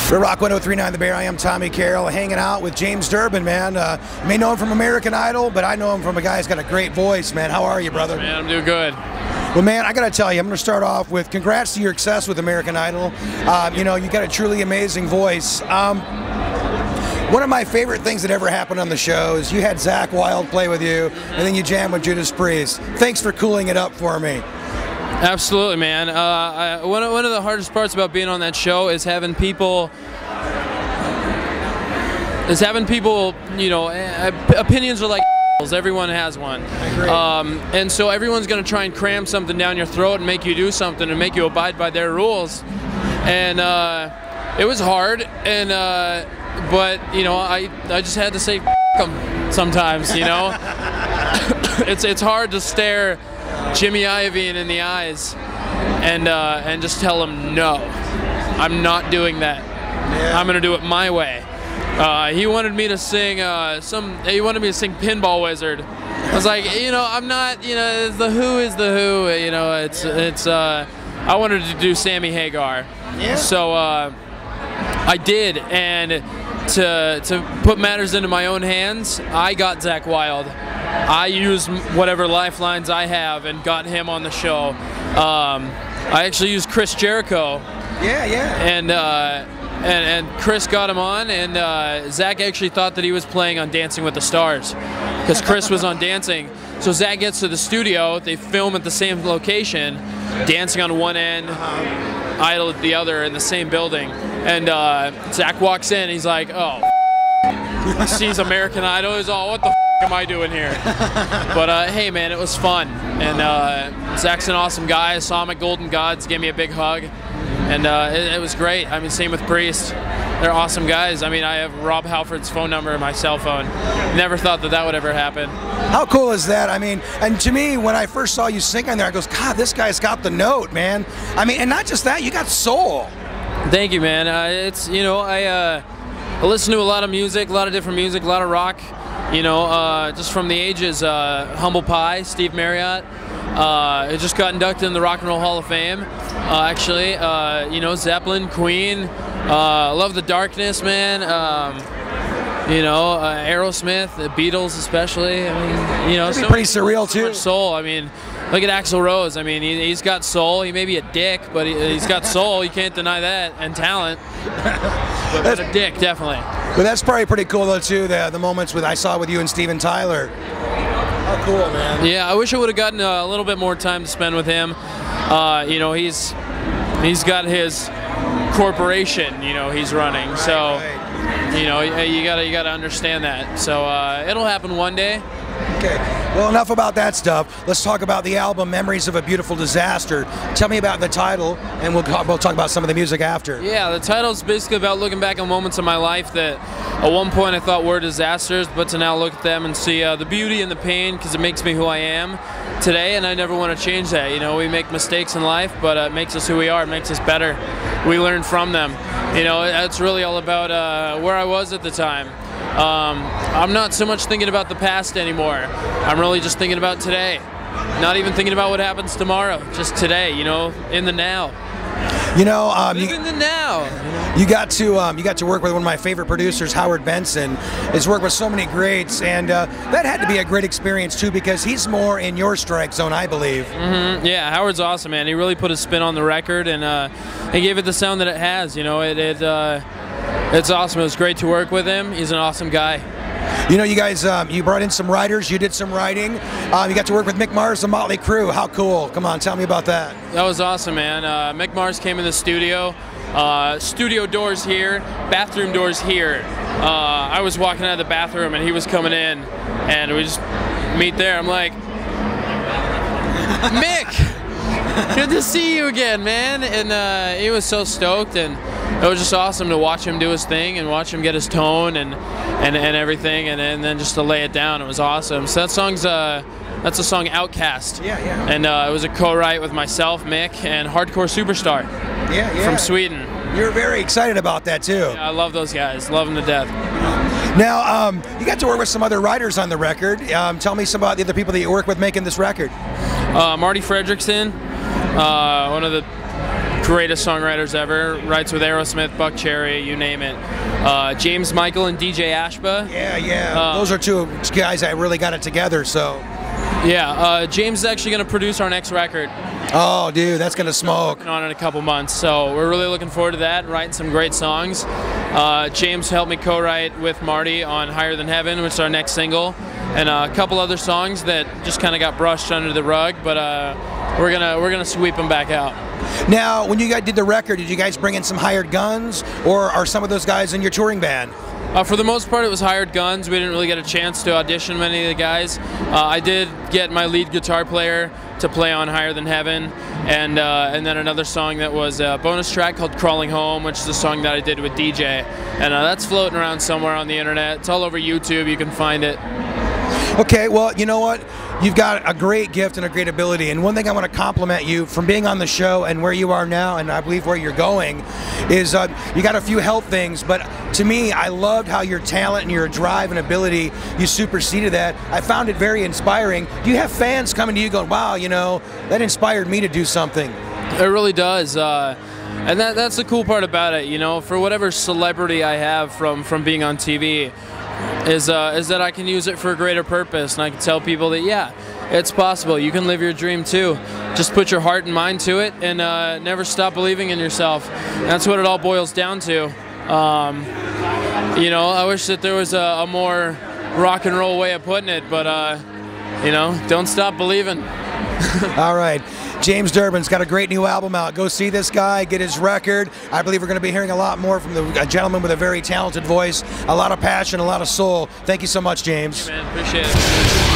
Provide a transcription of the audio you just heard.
For Rock 103.9 The Bear, I am Tommy Carroll, hanging out with James Durbin, man. You may know him from American Idol, but I know him from a guy who's got a great voice, man. How are you, brother? Man, I'm doing good. Well, man, I got to tell you, I'm going to start off with congrats to your success with American Idol. You know, you got a truly amazing voice. One of my favorite things that ever happened on the show is you had Zakk Wylde play with you, and then you jammed with Judas Priest. Thanks for cooling it up for me. Absolutely, man. One of the hardest parts about being on that show is having people, you know, opinions are like everyone has one. I agree. And so everyone's going to try and cram something down your throat and make you do something and make you abide by their rules. And it was hard, and but you know, I just had to say them sometimes, you know. It's hard to stare Jimmy Iovine in the eyes and just tell him, no, I'm not doing that. I'm gonna do it my way. He wanted me to sing he wanted me to sing Pinball Wizard. I was like, you know, I'm not, you know, the Who is the Who, you know, I wanted to do Sammy Hagar. Yeah. So I did, and to put matters into my own hands, I got Zakk Wylde. I used whatever lifelines I have and got him on the show. I actually used Chris Jericho. Yeah, yeah. And Chris got him on, and Zakk actually thought that he was playing on Dancing with the Stars, because Chris was on Dancing. So Zakk gets to the studio, they film at the same location, Dancing on one end, Idol at the other, in the same building. And Zakk walks in, he's like, oh, he sees American Idol, he's all, what the am I doing here? But hey, man, it was fun. And Zakk's an awesome guy. I saw him at Golden Gods, gave me a big hug. And it was great. I mean, same with Priest. They're awesome guys. I mean, I have Rob Halford's phone number in my cell phone. Never thought that that would ever happen. How cool is that? I mean, and to me, when I first saw you sing on there, I goes, God, this guy's got the note, man. I mean, and not just that, you got soul. Thank you, man. It's, you know, I listen to a lot of music, a lot of different music, a lot of rock. You know, just from the ages, Humble Pie, Steve Marriott. It just got inducted in the Rock and Roll Hall of Fame. Actually, you know, Zeppelin, Queen. Love the Darkness, man. You know, Aerosmith, the Beatles, especially. I mean, you know, so pretty surreal too. Much soul. I mean, look at Axl Rose. I mean, he's got soul. He may be a dick, but he's got soul. You can't deny that, and talent. But a dick, definitely. But that's probably pretty cool though too. The moments I saw with you and Steven Tyler. How cool, man. Yeah, I wish I would have gotten a little bit more time to spend with him. You know, he's got his corporation, you know, he's running. So, you know, you gotta understand that. So it'll happen one day. Okay. Well, enough about that stuff. Let's talk about the album Memories of a Beautiful Disaster. Tell me about the title, and we'll talk about some of the music after. Yeah, the title's basically about looking back on moments of my life that at one point I thought were disasters, but to now look at them and see the beauty and the pain, because it makes me who I am today, and I never want to change that. You know, we make mistakes in life, but it makes us who we are. It makes us better. We learn from them. You know, it's really all about where I was at the time. I'm not so much thinking about the past anymore. I'm really just thinking about today. Not even thinking about what happens tomorrow. Just today, you know, in the now. You know, in the now. You got to work with one of my favorite producers, Howard Benson. He's worked with so many greats, and that had to be a great experience too, because he's more in your strike zone, I believe. Mm-hmm. Yeah, Howard's awesome, man. He really put a spin on the record, and he gave it the sound that it has. You know, it's awesome. It was great to work with him. He's an awesome guy. You know, you guys, you brought in some writers. You did some writing. You got to work with Mick Mars, the Motley Crue. How cool! Come on, tell me about that. That was awesome, man. Mick Mars came in the studio. Studio doors here, bathroom doors here. I was walking out of the bathroom and he was coming in, and we just meet there. I'm like, Mick, good to see you again, man. And he was so stoked, and it was just awesome to watch him do his thing and watch him get his tone and everything, and then just to lay it down. It was awesome. So that song's that's the song Outcast. Yeah, yeah. And it was a co-write with myself, Mick, and Hardcore Superstar. Yeah, yeah. From Sweden. You're very excited about that too. Yeah, I love those guys. Love them to death. Now, you got to work with some other writers on the record. Tell me some about the other people that you work with making this record. Marty Fredrickson, one of the greatest songwriters ever. Writes with Aerosmith, Buck Cherry, you name it. James Michael and DJ Ashba. Yeah. Those are two guys that really got it together. So. Yeah, James is actually going to produce our next record. Oh, dude, that's going to smoke. On in a couple months, so we're really looking forward to that, writing some great songs. James helped me co-write with Marty on Higher Than Heaven, which is our next single, and a couple other songs that just kind of got brushed under the rug, but we're gonna sweep them back out. Now, when you guys did the record, did you guys bring in some hired guns, or are some of those guys in your touring band? For the most part, it was hired guns. We didn't really get a chance to audition many of the guys. I did get my lead guitar player to play on Higher Than Heaven, and then another song that was a bonus track called Crawling Home, which is a song that I did with DJ. And that's floating around somewhere on the internet. It's all over YouTube. You can find it. Okay, well, you know what? You've got a great gift and a great ability, and one thing I want to compliment you from being on the show and where you are now, and I believe where you're going, is you got a few health things, but to me, I loved how your talent and your drive and ability, you superseded that. I found it very inspiring. Do you have fans coming to you going, wow, you know, that inspired me to do something? It really does. And that's the cool part about it, you know, for whatever celebrity I have from being on TV, is that I can use it for a greater purpose, and I can tell people that, yeah, it's possible. You can live your dream too. Just put your heart and mind to it, and never stop believing in yourself. That's what it all boils down to. You know, I wish that there was a more rock and roll way of putting it, but you know, don't stop believing. All right. James Durbin's got a great new album out. Go see this guy, get his record. I believe we're going to be hearing a lot more from a gentleman with a very talented voice, a lot of passion, a lot of soul. Thank you so much, James. Hey, man, appreciate it.